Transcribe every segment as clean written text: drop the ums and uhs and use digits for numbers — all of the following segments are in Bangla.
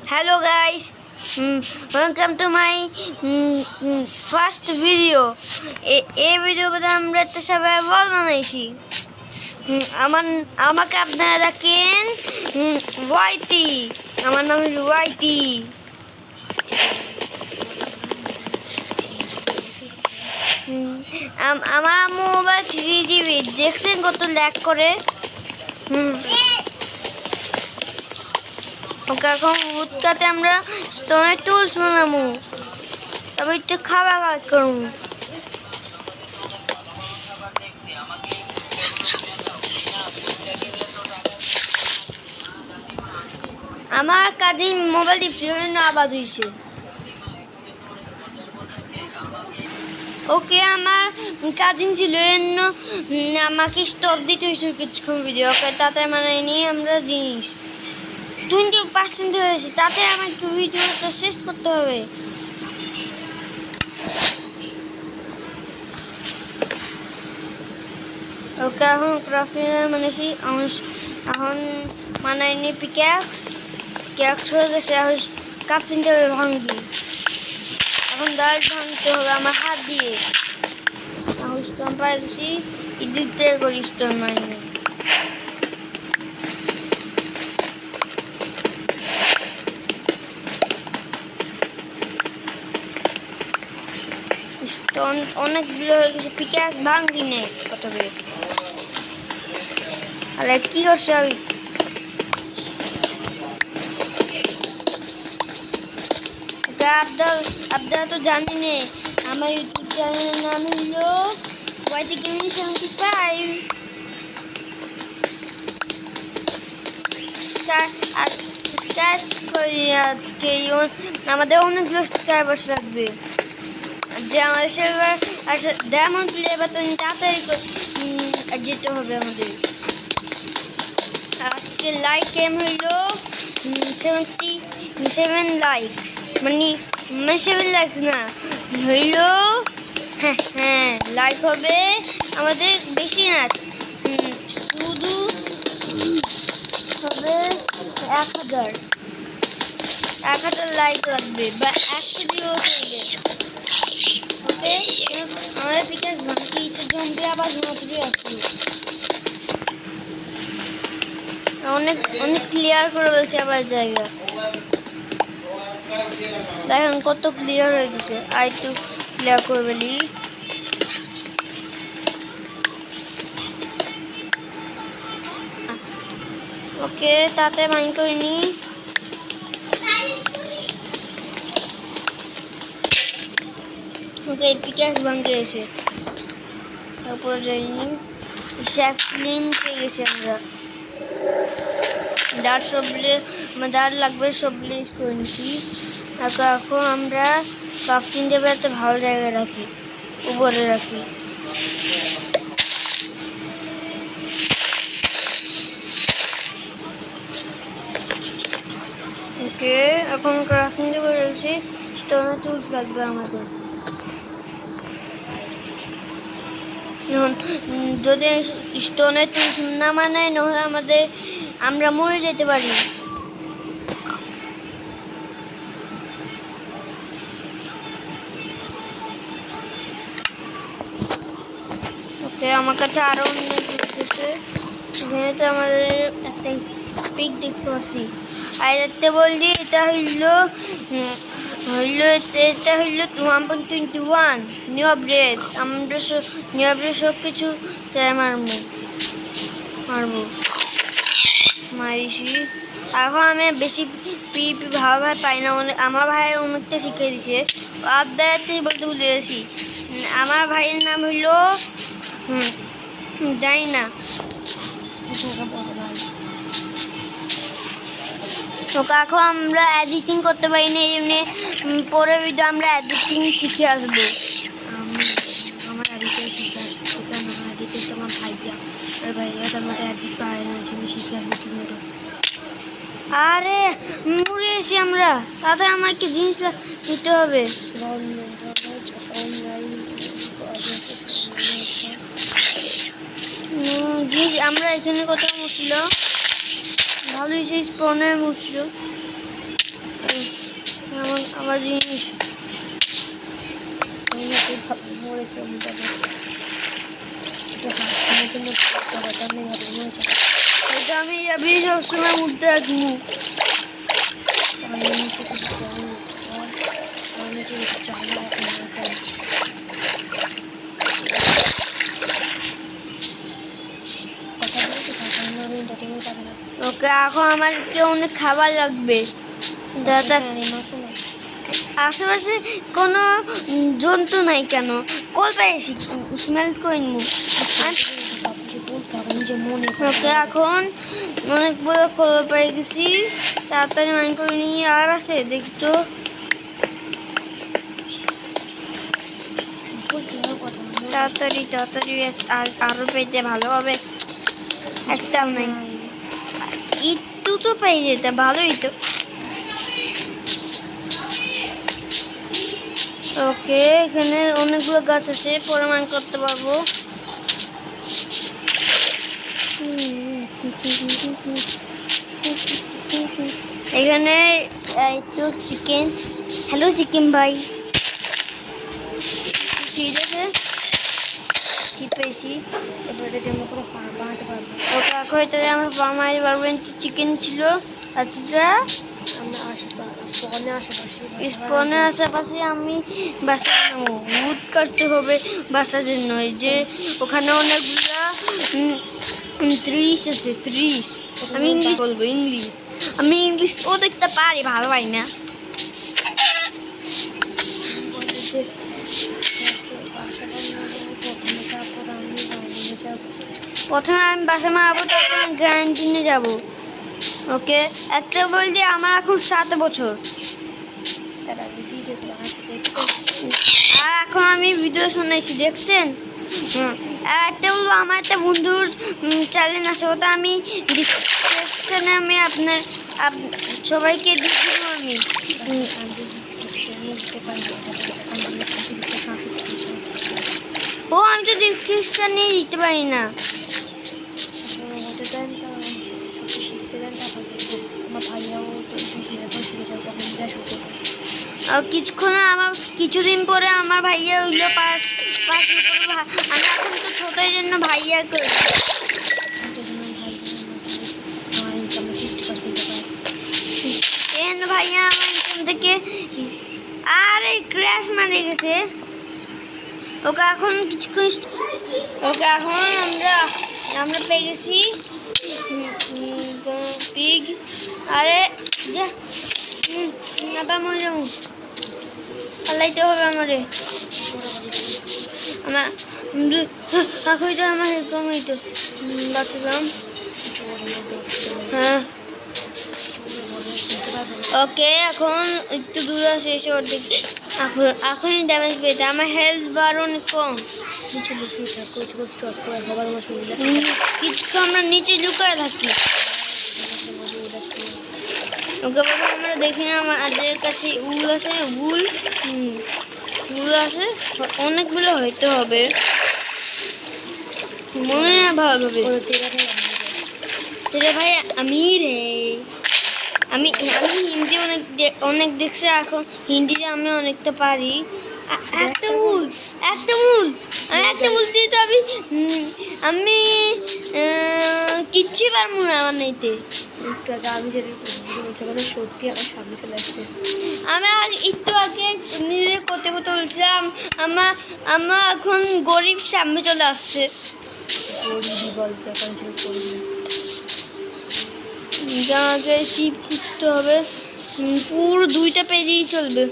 Hello guys, welcome to my first video. এই ভিডিওতে আমরা একটা সার্ভাইভাল বানাইছি। আমাকে আপনারা দেখেন ওয়াইটি। আমার নাম হলো ওয়াইটি। আমার মোবাইল 3GB দেখছেন কত ল্যাগ করে। ওকে এখন উৎকাতে আমরা স্টোনের টুলস বানাবো, তারপর একটু খাবার কাজ করবো। আমার কাজিন মোবাইল টিপছে না আওয়াজ হয়েছে। ওকে আমার কাজিন ছিল এন্য আমাকে স্টপ দিতে হয়েছিল কিছুক্ষণ ভিডিও। ওকে তাতে মানে নিয়ে আমরা জিনিস 20% হয়েছে, তাতে আমাকে ভিডিওটা শেষ করতে হবে। ওকে এখন ক্রাফটিং মানেছি, এখন মানায়নি পিক্যাক্স হয়ে গেছে। এখন ক্রাফটিং টেবিল ভাঙবি, এখন দাঁড় ভাঙতে হবে আমার হাত দিয়ে। এখন স্টোন পাই গেছি, এদিক থেকে করি স্টোন মাইনে। স্টোন অনেকগুলো হয়ে গেছে, পিক্যাক্স ভাঙবি নেই কত করে। আরে কি করছে আমি? আপনারা তো জানেন আমার ইউটিউব চ্যানেলের নাম হলো ওয়াইটি গেমিং 75। সাবস্ক্রাইব করি আজকে। আমাদের অনেকগুলো সাবস্ক্রাইবার লাগবে, যে আমাদের সার্ভার ডায়মন্ড প্লে বাটন তাড়াতাড়ি যেতে হবে আমাদের। আজকে লাইক এম হইল 77 লাইকস, মানে 7 লাইকস না হইল, হ্যাঁ লাইক হবে আমাদের বেশি না, শুধু হবে 1000 লাইক লাগবে বা 100 ভিউ করবে। ওকে আমাদের পিকাস ভাঙতে ইচ্ছে জমবে, আবার ঘুমাতে আসবে। অনেক ক্লিয়ার করে বলছে আবার জায়গা দেখেন কত ক্লিয়ার হয়ে গেছে। আর একটু ক্লিয়ার করে বলি। ওকে তাতে মাইন্ড করিনি। ওকে পিক্যাক্স ভাঙতে এসে তারপরে যাইনি, স্যাকলিন পেয়ে গেছি আমরা। দাঁড় লাগবে সব প্লেস করে নিছি। এখন আমরা ক্রাফটিং টেবিল একটা ভালো জায়গায় রাখি, উপরে রাখি। ওকে এখন ক্রাফটিং টেবিল রেখেছি, স্টোনের টুলস লাগবে আমাদের। যদি স্টোনের টুলস না মানায় নহলে আমরা মরে যেতে পারি। ওকে আমার কাছে আরো অনেক আছে, এখানে তো আমাদের একটা পিক দেখতে পাচ্ছি। আর দেখতে বলছি এটা হইল 1.21 নিউ আপডেট। আমরা নিউ আপডেট সব কিছু মারিছি। এখন আমি বেশি পিপি ভাই পাই না, আমার ভাই অনেকটা শিখিয়ে দিছে। আপনাদের বলতে ভুলে গেছি, আমার ভাইয়ের নাম হইল জানি না। ওকে এখন আমরা এডিটিং করতে পারি না, এমনি পরের ভিডিও আমরা এডিটিং শিখে আসবো। আমার এডিটিং আমার ভাইয়া আমার এডিট পারে না, শিখে আসবো ঠিক মতো। আরে মরে এসি আমরা, তাতে আমাকে জিনিস নিতে হবে। জিনিস আমরা এখানে কোথাও মুছল, ভালোই সেই স্পনে মুছল। আমার জিনিস মরেছে এটা আমি যাবি সবসময় উঠতে রাখবো। ওকে এখন আমাকে অনেক খাবার লাগবে। দাদা আশেপাশে কোনো জন্তু নাই কেন? কল পেয়েছি স্মেল করে নিব। ওকে এখন অনেক বড় কল পেয়ে গেছি, তাড়াতাড়ি মাইন করে নিয়ে আর আছে দেখি তো। তাড়াতাড়ি তাড়াতাড়ি আরো পেতে ভালো হবে। একটাও নাই, একটু তো পেয়ে যেতে ভালোই তো। ওকে এখানে অনেকগুলো গাছ আছে, পরে মাইন করতে পারবো। এখানে একটু চিকেন। হ্যালো চিকেন ভাই, ঠিক আছে ঠিক পেয়েছি। এবারে আমরা পুরো ফার্ম বানাতে পারবো। ওকে এখন এটাতে আমরা ফার্ম বানাতে পারবো। কিন্তু চিকেন ছিল আচ্ছা আমরা স্পনের আশেপাশে আমি বাসা বানাবো। উড কাটতে হবে বাসার জন্য। এই যে ওখানে অনেকগুলা 30 আছে 30। আমি ইংলিশ বলবো, ইংলিশ আমি ইংলিশ ও দেখতে পারি, ভালো পাই না। প্রথমে আমি বাসা মারাবো, তারপর আমি গ্রান্টিনে যাবো। ওকে একটা বলতে আমার এখন 7 বছর, আর এখন আমি ভিডিও শুনেছি দেখছেন। আর একটা বলবো আমার একটা বন্ধুর চ্যানেল আছে, ওটা আমি ডিসক্রিপশনে আমি আপনার সবাইকে দিয়ে দেবো। আমি ও আমি তো ডিসক্রিপশনে দিতে পারি না। কিছুক্ষণ আমার কিছুদিন পরে আমার ভাইয়া হইলো পাস পাস। আমি এখন তো ছোটোর জন্য ভাইয়া করি। ভাইয়া আমার ইনকাম থেকে আরে ক্র্যাশ মারে গেছে। ওকে এখন কিছুক্ষণ ওকে এখন আমরা পেয়ে গেছি পিগ। আরে যা আবার মরে যাবো, পালাইতে হবে আমারে। আমার এখন তো আমার এরকম হইতো বাঁচলাম। হ্যাঁ ওকে এখন একটু দূরে আসে এসে অর্ধেক এখনই ড্যামেজ পেয়েছে। আমার হেলথ বার অনেক কম। কিছু আমরা নিচে লুকায় থাকি। ওকে বাবা আমরা দেখি না আমাদের কাছে উল আছে, উল আছে অনেকগুলো হইতে হবে মনে না ভালোভাবে। তেরে ভাই আমি রে আমি হিন্দি অনেক দেখছি, এখন হিন্দিতে আমি অনেকটা পারি। একটা উল একটা উল দিয়ে তো আমি কিচ্ছুই পারবো না বানাইতে। একটু আগে আমি যদি সত্যি আমার সামনে চলে আসছে। আমি একটু আগে নিজে করতে বলছিলাম, আমার এখন গরিব সামনে চলে আসছে। গরিবই বলতে এখন ছিল গরিব। আগে শিপ খুঁজতে হবে, পুরো 2টা পেজেই চলবে।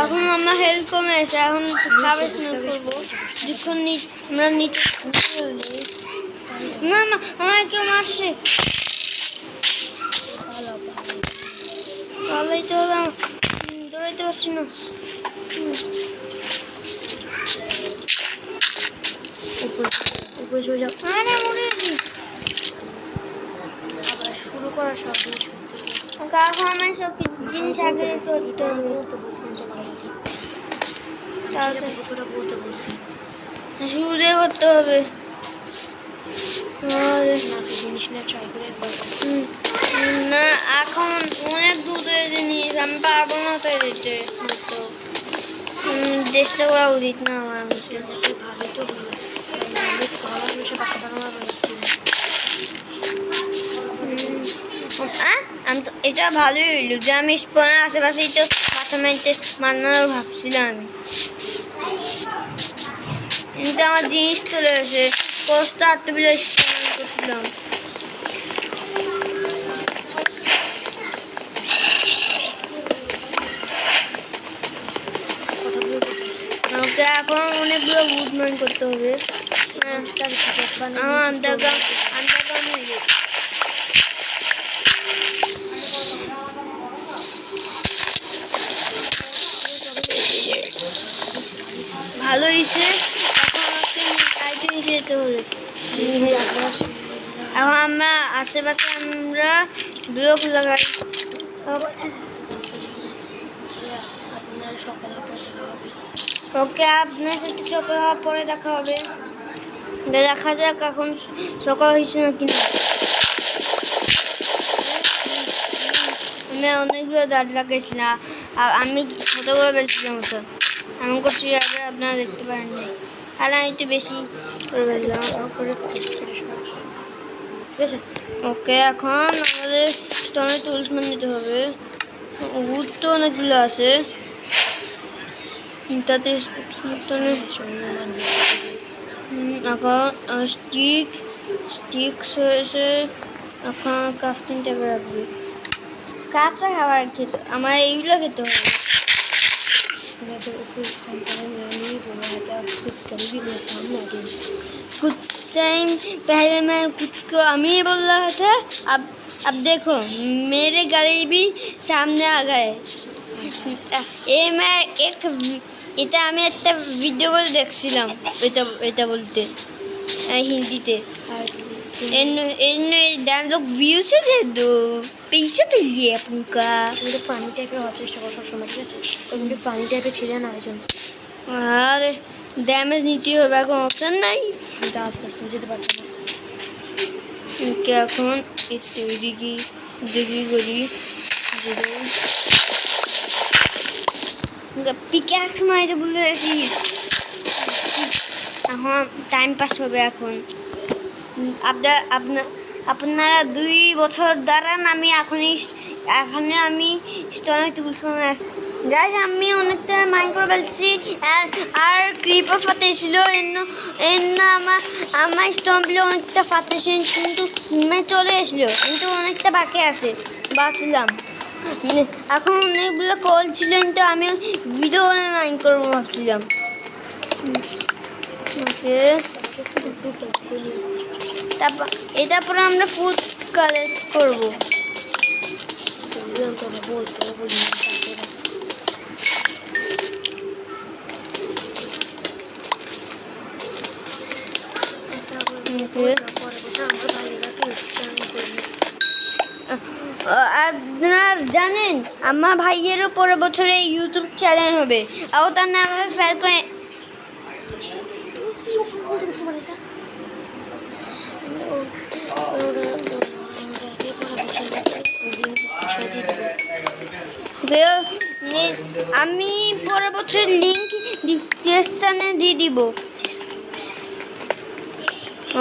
এখন আমার হেলথ কমে আছে, এখন খাবার স্মেল করবো যখন আমরা নিচে। না না আমার কেউ মারছে, পালাইতে হবে, দৌড়াইতে পারছি না। উপরে চলে যাও। আরে মরে গেছি। আবার শুরু করা সব জিনিস এখন আমার সব জিনিস আগে করতে হবে। শুরু দিয়ে করতে হবে। আর জিনিস না ট্রাই করে না আর মতো দিতে হতো। চেষ্টা করা উচিত না আমার মিশে। ভালোই তো হলো, আমি স্কলার বসে বাঁকা বাঁকা বানাচ্ছি। আমি তো এটা ভালোই হইলো যে আমি স্পনের আশেপাশেই তো মাথা মারতে মান্নারও ভাবছিলাম আমি, কিন্তু আমার জিনিস চলে আসে কষ্ট আটটু বিলে স্পন করছিলাম। আমাকে এখন অনেকগুলো উড মাইন করতে হবে। আমার আন্ডারগ্রাউন্ড হয়ে গেছে। ভালো হয়েছে। এখন আমাকে টাইটে নিচে যেতে হবে। এখন আমরা আশেপাশে আমরা ব্লক লাগাই। আপনার সকালে ওকে, আপনার সাথে সকাল হওয়ার পরে দেখা হবে। দেখা যাক এখন সকাল হয়েছে না কিনা। আমি অনেকগুলো দাঁড় লাগাইছিলাম আর আমি ছোটো করে বেলছিলাম তো এমন করছি যাবে আপনারা দেখতে পারেন নাই। আর আমি একটু বেশি করে বেললাম করে ঠিক আছে। ওকে, এখন আমাদের স্টোনের টুলস নিতে হবে। উড তো অনেকগুলো আছে, তাতে স্টোনের এখন স্টিক্স হয়েছে। এখন ক্রাফটিং টেবিল রাখবে। কাঁচা খাবার খেতে আমার এইগুলো খেতে হবে। कुछ टाइम पहले मैं कुछ को अमी बोल रहा था, अब देखो मेरे गरीबी सामने आ गए। ये मैं एक এটা আমি একটা ভিডিও বলে দেখছিলাম, এটা বলতে হিন্দিতে। डांस लोग व्यूज दे दो, पैसे तो ये आपका। কিন্তু ফানি টাইপের হওয়ার চেষ্টা করো সবসময়, ঠিক আছে? কিন্তু ফানি টাইপের ছিলেন না একজন। আরে ড্যামেজ নিতে হবে, এখন অপশন নাই, কিন্তু আস্তে আস্তে যেতে পারবে না। ওকে, এখন একটু এদিকে দেখি করি। পিক্যাক্স মাইতে বলে আছি। এখন টাইম পাস হবে। এখন আপনারা 2 বছর দাঁড়ান, আমি এখানে আমি স্টোনে টুলস আসছি। গাইস, আমি অনেকটা মাইন্ড করে ফেলছি। আর ক্রিপার ফাতেছিল এন্ন আমার স্টোনগুলো অনেকটা ফাতেছিল, কিন্তু চলে এসলো, কিন্তু অনেকটা বাকি আছে, বাঁচলাম। এখন অনেকগুলো কল ছিল, কিন্তু আমি ভিডিও মাইন্ড করবো ভাবছিলাম। ওকে, তারপর আমরা ফুড কালেক্ট করবো। আপনারা জানেন আমার ভাইয়েরও পরের বছরে ইউটিউব চ্যানেল হবে, আর তার নাম হবে ফ্যালকন। আমি পরের বছর লিঙ্ক ডিসক্রিপশনে দিয়ে দিব।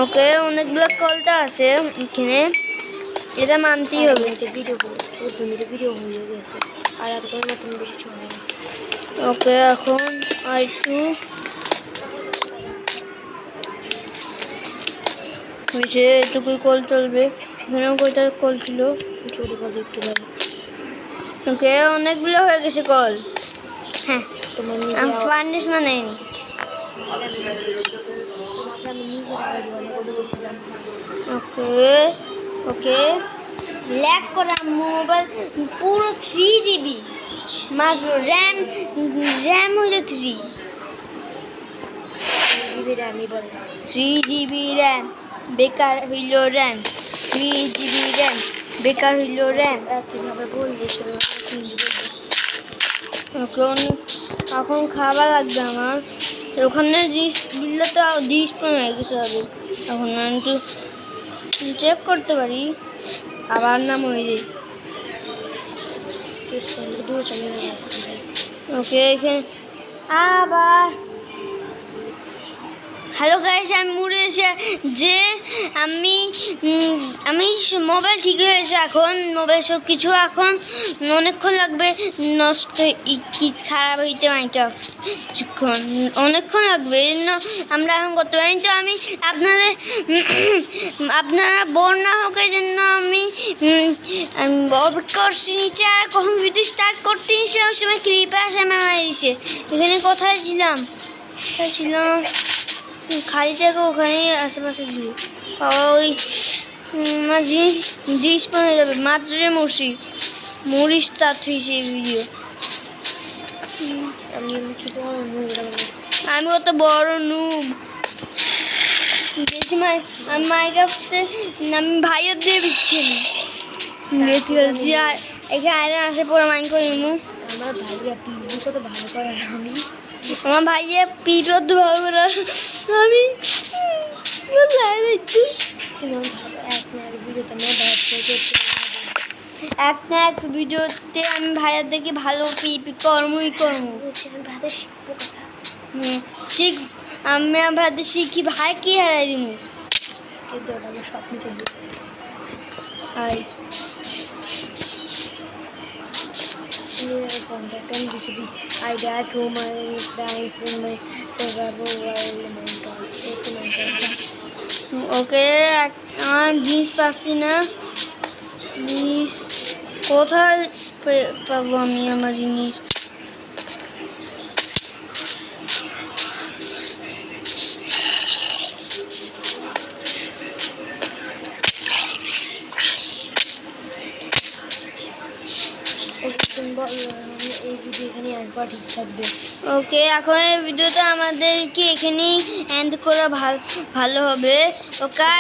ওকে, অনেকগুলো কলটা আছে এখানে, এটা মানতেই হবে। ভিডিও হয়ে গেছে আর এত করে নতুন বেশি চলে না। ওকে, এখন আর একটু হয়েছে, এটুকুই কল চলবে। এখানেও কয়টা কল ছিল, ছোটো কল একটু লাগে। ওকে, অনেকগুলো হয়ে গেছে কল। হ্যাঁ, তোমার আমি ফার্নিশ মানে আমি নিজের আওয়াজ বলে বলছিলাম। ওকে, ল্যাগ করা মোবাইল পুরো 3 GB মাত্র, র্যাম হলো 3 GB র্যামই বলে। 3 GB র্যাম বেকার হইল, র্যাম 3 GB র্যাম বেকার হইল, র্যাম কীভাবে বললি এখন খাবার লাগবে আমার। ওখানে জিনিসগুলো তো 10 হয়ে গেছে হবে। এখন আমি একটু চেক করতে পারি, আবার নাম হয়ে যায়। ইউজ করলে দূর চলে যাবে। ওকে এখানে আবার হ্যালো গাইস, আমি মুড়ে এসে যে আমি আমি মোবাইল ঠিক হয়েছে, এখন মোবাইল সব কিছু এখন অনেকক্ষণ লাগবে নষ্ট কি খারাপ হইতে কিছুক্ষণ অনেকক্ষণ লাগবে, এই জন্য আমরা এখন করতে পারি। তো আমি আপনারা বোর না হোক এই জন্য আমি অপেক্ষা করছি নিচে। আর কখন ভিডিও স্টার্ট করতে নিছে ওই সময় ক্লিপার আসে মারা দিছে। এখানে কোথায় ছিলাম খালি জায়গা ওখানে আশেপাশে ছিল। ওই আমার জিনিস পড়ে যাবে মাত্র মুড়ি স্টার্ট হয়েছে এই ভিডিও। আমি অত বড় নুব বেশি মাইক্রাফটে আমি ভাইয়ের দিয়ে বেশি খেলি বেশি খেলছি। আর এখানে আয়রন আসে পরে মাইন্ড করে নিবো। আমার ভাইয়া পিভি কত ভালো করে আমার ভাইয়া পিপি তো ভালো করে আমি এক না এক ভিডিওতে আমি ভাইয়ার দেখি ভালো পিপি কর্মই শিখ আমি ভাইয়াতে শিখি ভাই কি হারাই দিব স্বপ্ন চলবে। High contact and distribute. I dare to my life in my survival while ওকে আমার জিনিস পাচ্ছি না, জিনিস কোথায় পাবো আমি আমার জিনিস? এই ভিডিও এখানে একবার ঠিক থাকবে। ওকে এখন এই ভিডিওটা আমাদেরকে এখানেই এন্ড করা ভালো হবে। ওকে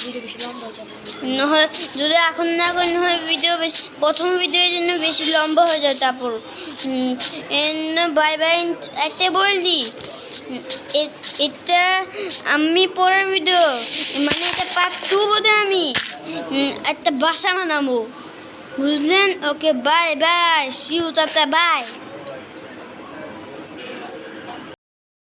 ভিডিও বেশি লম্বা হয়ে যাবে নহয় যদি এখন না করেন হয় ভিডিও বেশি প্রথম ভিডিওর জন্য বেশি লম্বা হয়ে যায়। তারপর বাই বাই একটা বলছি, এটা আমি পরের ভিডিও মানে এটা পার্ট 2 বোধহয় আমি একটা বাসা বানাবো, বুঝলেন? Okay bye bye, see you, tata, by.